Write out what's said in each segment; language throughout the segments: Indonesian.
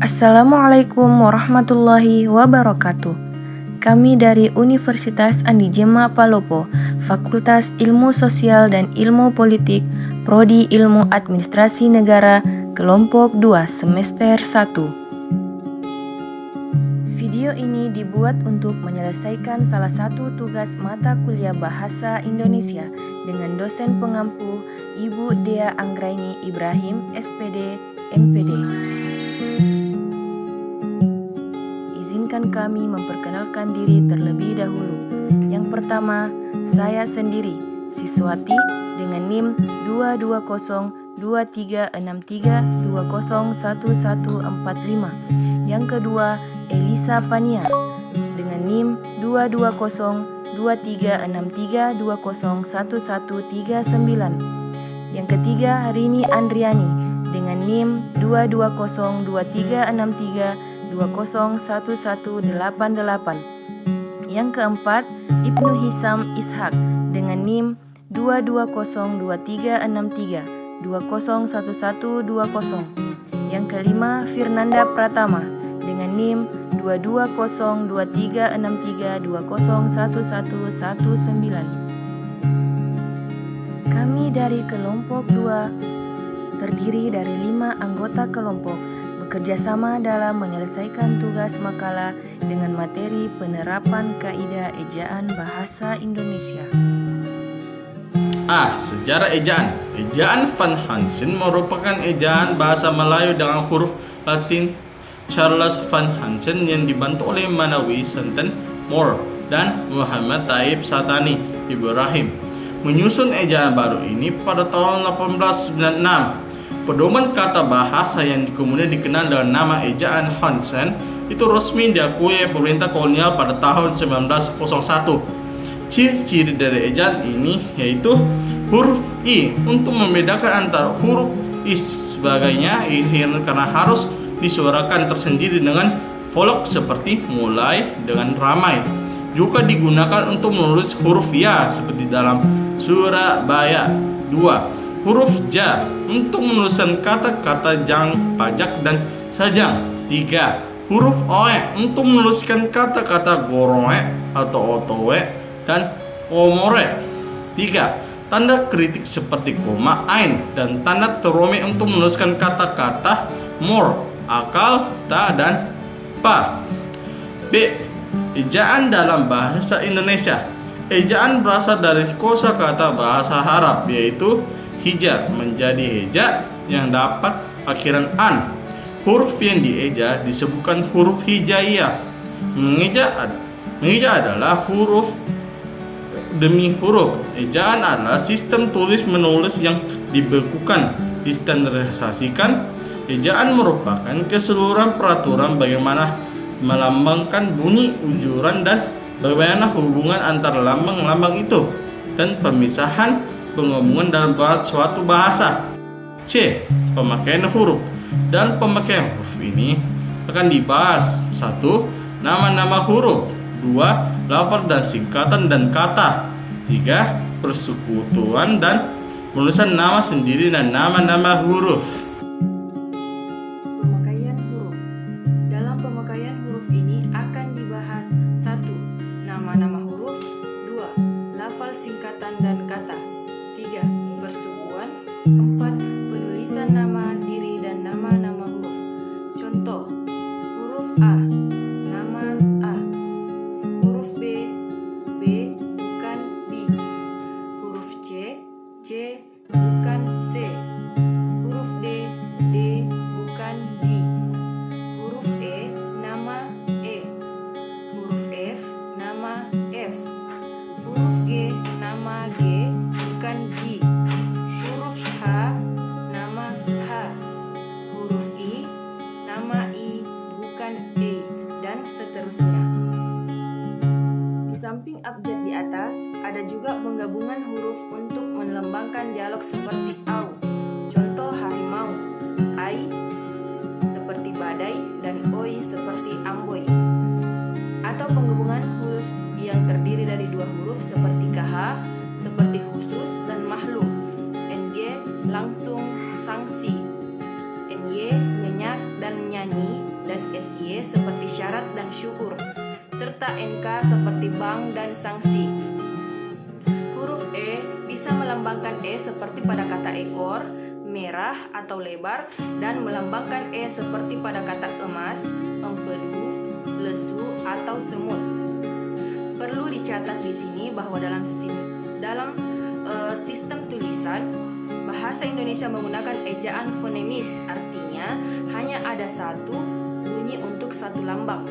Assalamualaikum warahmatullahi wabarakatuh. Kami dari Universitas Andi Jema Palopo, Fakultas Ilmu Sosial dan Ilmu Politik, Prodi Ilmu Administrasi Negara, Kelompok 2, Semester 1. Video ini dibuat untuk menyelesaikan salah satu tugas mata kuliah Bahasa Indonesia dengan dosen pengampu Ibu Dea Anggraini Ibrahim, SPD, MPD. Izinkan kami memperkenalkan diri terlebih dahulu. Yang pertama, saya sendiri, Siswati dengan NIM 2202363201145. Yang kedua, Elisa Pania dengan NIM 2202363201139. Yang ketiga, Rini Andriani dengan NIM 2202363201188. Yang keempat, Ibnu Hisam Ishak dengan NIM 2202363201120. Yang kelima, Firnanda Pratama dengan NIM 2202363201119. Kami dari kelompok 2 terdiri dari 5 anggota kelompok bekerja sama dalam menyelesaikan tugas makalah dengan materi penerapan kaidah ejaan bahasa Indonesia. Sejarah ejaan. Ejaan Van Hansen merupakan ejaan bahasa Melayu dengan huruf Latin Charles Van Hansen yang dibantu oleh Manawi Senten Moore dan Muhammad Taib Satani Ibrahim. Menyusun ejaan baru ini pada tahun 1896. Pedoman kata bahasa yang kemudian dikenal dengan nama ejaan Hansen itu resmi diakui pemerintah kolonial pada tahun 1901. Ciri-ciri dari ejaan ini yaitu huruf I untuk membedakan antara huruf I sebagainya karena harus disuarakan tersendiri dengan folok seperti mulai dengan ramai. Juga digunakan untuk menulis huruf ya seperti dalam Surabaya. 2. Huruf ja untuk menuliskan kata-kata jang, pajak, dan sajang. 3. Huruf oe untuk menuliskan kata-kata goroe atau otowe dan omore. 3. Tanda kritik seperti koma, ain, dan tanda terome untuk menuliskan kata-kata mor, akal, ta, dan pa. B. Ejaan dalam bahasa Indonesia. Ejaan berasal dari kosakata bahasa Arab yaitu hija menjadi heja yang dapat akhiran an. Huruf yang dieja disebutkan huruf hijaiyah. Mengeja adalah huruf demi huruf. Ejaan adalah sistem tulis menulis yang dibekukan, distandarisasikan. Ejaan merupakan keseluruhan peraturan bagaimana melambangkan bunyi ujuran dan bagaimana hubungan antara lambang-lambang itu dan pemisahan penggabungan dalam suatu bahasa. C. Pemakaian huruf. Dan pemakaian huruf ini akan dibahas. 1. Nama-nama huruf. 2. Lafaz dan singkatan dan kata. 3. Persekutuan dan penulisan nama sendiri dan nama-nama huruf. Pemakaian huruf. Dalam pemakaian huruf ini akan dibahas 1. Nama-nama huruf. 2. Lafaz singkatan dan kata. 3. Persukuan. 4. Penulisan nama diri dan nama-nama huruf. Contoh: huruf A, nama A. Huruf B, B bukan B. Huruf C, C bukan C. Huruf D, D bukan D. Huruf E, nama E. Huruf F, nama F. Huruf G, nama G bukan G. Huruf H, nama H. Huruf I, nama I bukan E, dan seterusnya. Di samping abjad di atas, ada juga penggabungan huruf untuk melambangkan dialog seperti au. Contoh harimau, ai seperti badai, dan oi seperti amboi. Atau penggabungan huruf yang terdiri dari 2 huruf seperti kh, seperti khusus dan makhluk. NG langsung sanksi. NY nyenyak dan nyanyi Y seperti syarat dan syukur, serta NK seperti bank dan sanksi. Huruf E bisa melambangkan E seperti pada kata ekor, merah atau lebar, dan melambangkan E seperti pada kata emas, empedu, lesu, atau semut. Perlu dicatat di sini bahwa dalam sistem tulisan, bahasa Indonesia menggunakan ejaan fonemis, artinya hanya ada satu bunyi untuk satu lambang.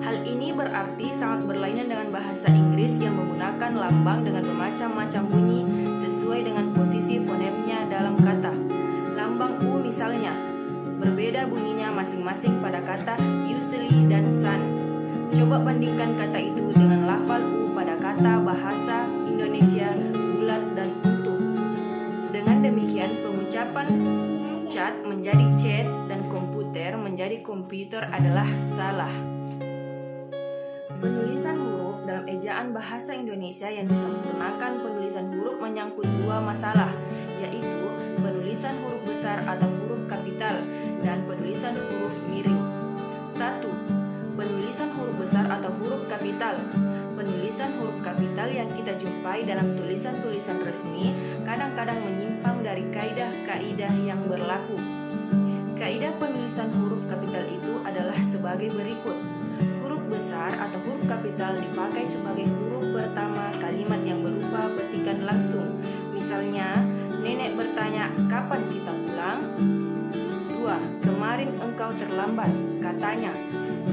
Hal ini berarti sangat berlainan dengan bahasa Inggris yang menggunakan lambang dengan bermacam-macam bunyi sesuai dengan posisi fonemnya dalam kata. Lambang U misalnya, berbeda bunyinya masing-masing pada kata usually dan sun. Coba bandingkan kata itu dengan lafal U pada kata bahasa Indonesia bulat dan utuh. Dengan demikian, pengucapan cat menjadi chat dan komputer menjadi komputer adalah salah. Penulisan huruf dalam ejaan bahasa Indonesia yang disempurnakan penulisan huruf menyangkut dua masalah, yaitu penulisan huruf besar atau huruf kapital dan penulisan huruf miring. 1. Penulisan huruf besar atau huruf kapital. Penulisan huruf kapital yang kita jumpai dalam tulisan-tulisan resmi kadang-kadang menyimpang dari kaidah-kaidah yang berlaku. Kaidah penulisan huruf kapital itu adalah sebagai berikut. Huruf besar atau huruf kapital dipakai sebagai huruf pertama kalimat yang berupa petikan langsung. Misalnya, nenek bertanya, "Kapan kita pulang?" 2. Kemarin engkau terlambat, katanya.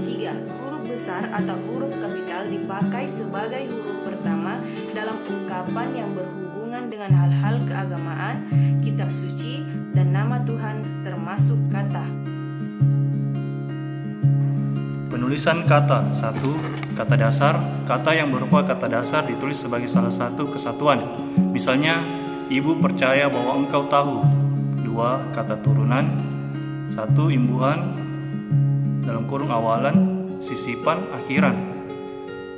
3. Huruf besar atau huruf kapital dipakai sebagai huruf pertama dalam ungkapan yang berhubungan dengan hal-hal keagamaan, kitab suci, dan nama Tuhan termasuk kata. Penulisan kata. 1. Kata dasar. Kata yang berupa kata dasar ditulis sebagai salah satu kesatuan. Misalnya, ibu percaya bahwa engkau tahu. 2. Kata turunan. 1. Imbuhan dalam kurung awalan, sisipan, akhiran.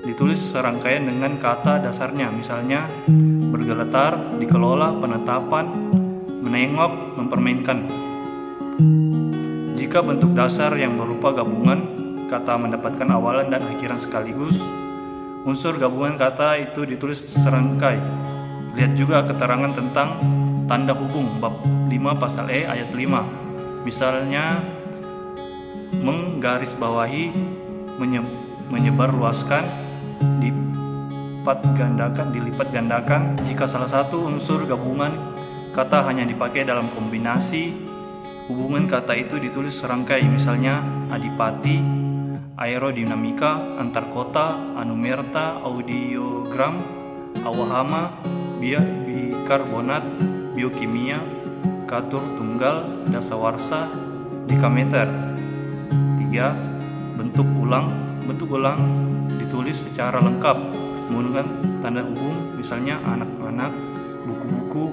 Ditulis serangkaian dengan kata dasarnya. Misalnya, bergeletar, dikelola, penetapan, menengok, mempermainkan. Jika bentuk dasar yang berupa gabungan, kata mendapatkan awalan dan akhiran sekaligus. Unsur gabungan kata itu ditulis serangkai. Lihat juga keterangan tentang tanda hubung bab 5 pasal E ayat 5. Misalnya, menggarisbawahi, menyebarluaskan, dilipat gandakan. Jika salah satu unsur gabungan kata hanya dipakai dalam kombinasi, hubungan kata itu ditulis serangkai. Misalnya, adipati, aerodinamika, antar kota, anumerta, audiogram, awahama, bikarbonat, biokimia, katur tunggal, dasawarsa, dekameter. 3. Bentuk ulang ditulis secara lengkap menggunakan tanda hubung, misalnya anak-anak, buku-buku,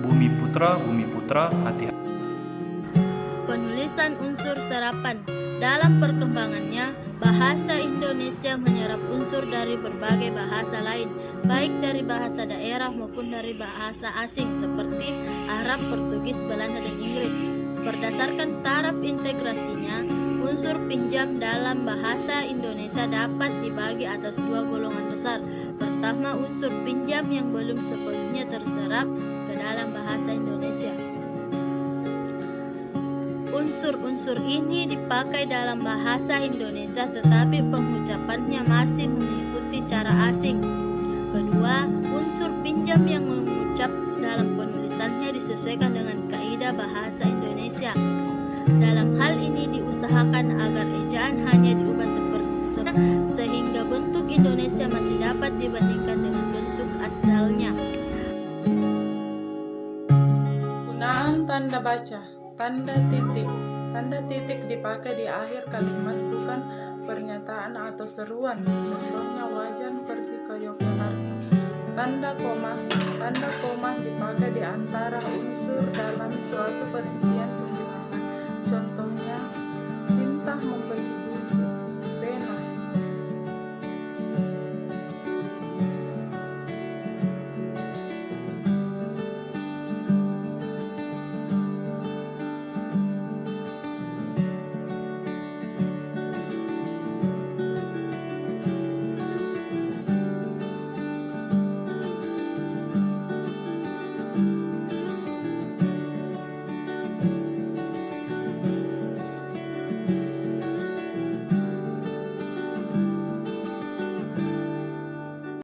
bumi putra, hati-hati. Penulisan unsur serapan. Dalam perkembangannya, bahasa Indonesia menyerap unsur dari berbagai bahasa lain, baik dari bahasa daerah maupun dari bahasa asing seperti Arab, Portugis, Belanda, dan Inggris. Berdasarkan taraf integrasinya, unsur pinjam dalam bahasa Indonesia dapat dibagi atas dua golongan besar. Pertama, unsur pinjam yang belum sepenuhnya terserap ke dalam bahasa Indonesia. Unsur-unsur ini dipakai dalam bahasa Indonesia tetapi pengucapannya masih mengikuti cara asing. Kedua, unsur pinjam yang mengucap dalam penulisannya disesuaikan dengan kaidah bahasa Indonesia. Dalam hal ini diusahakan agar ejaan hanya diubah sehingga bentuk Indonesia masih dapat dibandingkan dengan bentuk asalnya. Gunaan tanda baca. Tanda titik. Tanda titik dipakai di akhir kalimat bukan pernyataan atau seruan. Contohnya, Wajan pergi ke Yogyakarta. Tanda koma. Tanda koma dipakai di antara unsur dalam suatu peristiwa